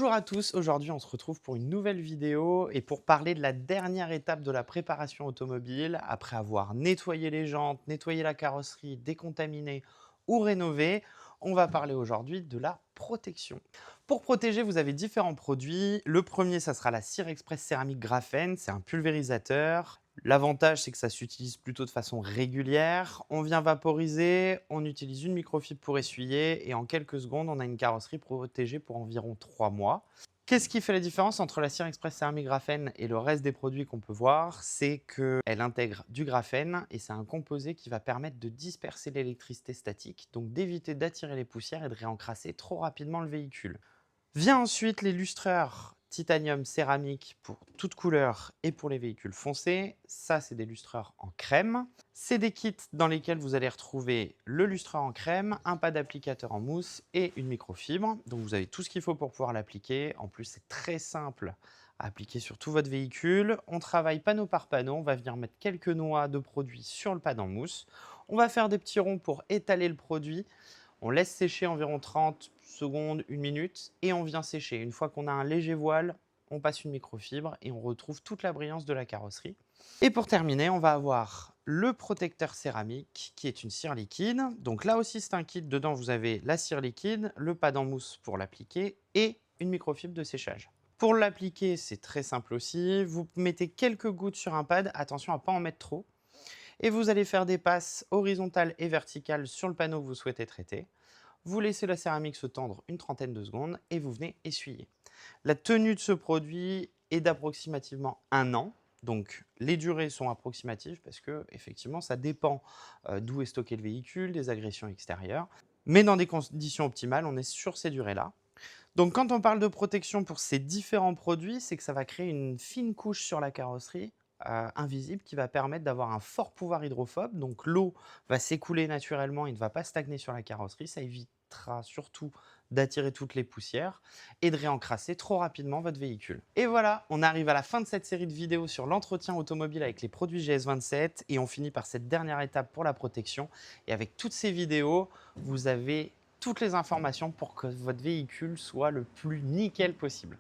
Bonjour à tous, aujourd'hui on se retrouve pour une nouvelle vidéo et pour parler de la dernière étape de la préparation automobile. Après avoir nettoyé les jantes, nettoyé la carrosserie, décontaminé ou rénové, on va parler aujourd'hui de la protection. Pour protéger, vous avez différents produits. Le premier, ça sera la cire express céramique graphène, c'est un pulvérisateur. L'avantage, c'est que ça s'utilise plutôt de façon régulière. On vient vaporiser, on utilise une microfibre pour essuyer et en quelques secondes, on a une carrosserie protégée pour environ 3 mois. Qu'est-ce qui fait la différence entre la cire express céramique graphène et le reste des produits qu'on peut voir? C'est qu'elle intègre du graphène et c'est un composé qui va permettre de disperser l'électricité statique, donc d'éviter d'attirer les poussières et de réencrasser trop rapidement le véhicule. Vient ensuite les lustreurs titanium céramique pour toute couleur et pour les véhicules foncés. Ça, c'est des lustreurs en crème. C'est des kits dans lesquels vous allez retrouver le lustreur en crème, un pad applicateur en mousse et une microfibre. Donc vous avez tout ce qu'il faut pour pouvoir l'appliquer. En plus, c'est très simple à appliquer sur tout votre véhicule. On travaille panneau par panneau. On va venir mettre quelques noix de produit sur le pad en mousse. On va faire des petits ronds pour étaler le produit. On laisse sécher environ 30 secondes, 1 minute et on vient sécher. Une fois qu'on a un léger voile, on passe une microfibre et on retrouve toute la brillance de la carrosserie. Et pour terminer, on va avoir le protecteur céramique qui est une cire liquide. Donc là aussi, c'est un kit. Dedans, vous avez la cire liquide, le pad en mousse pour l'appliquer et une microfibre de séchage. Pour l'appliquer, c'est très simple aussi. Vous mettez quelques gouttes sur un pad. Attention à ne pas en mettre trop. Et vous allez faire des passes horizontales et verticales sur le panneau que vous souhaitez traiter. Vous laissez la céramique se tendre une trentaine de secondes et vous venez essuyer. La tenue de ce produit est d'approximativement 1 an. Donc les durées sont approximatives parce que effectivement ça dépend d'où est stocké le véhicule, des agressions extérieures. Mais dans des conditions optimales, on est sur ces durées-là. Donc quand on parle de protection pour ces différents produits, c'est que ça va créer une fine couche sur la carrosserie invisible qui va permettre d'avoir un fort pouvoir hydrophobe. Donc l'eau va s'écouler naturellement et ne va pas stagner sur la carrosserie. Ça évitera surtout d'attirer toutes les poussières et de réencrasser trop rapidement votre véhicule. Et voilà, on arrive à la fin de cette série de vidéos sur l'entretien automobile avec les produits GS27 et on finit par cette dernière étape pour la protection. Et avec toutes ces vidéos, vous avez toutes les informations pour que votre véhicule soit le plus nickel possible.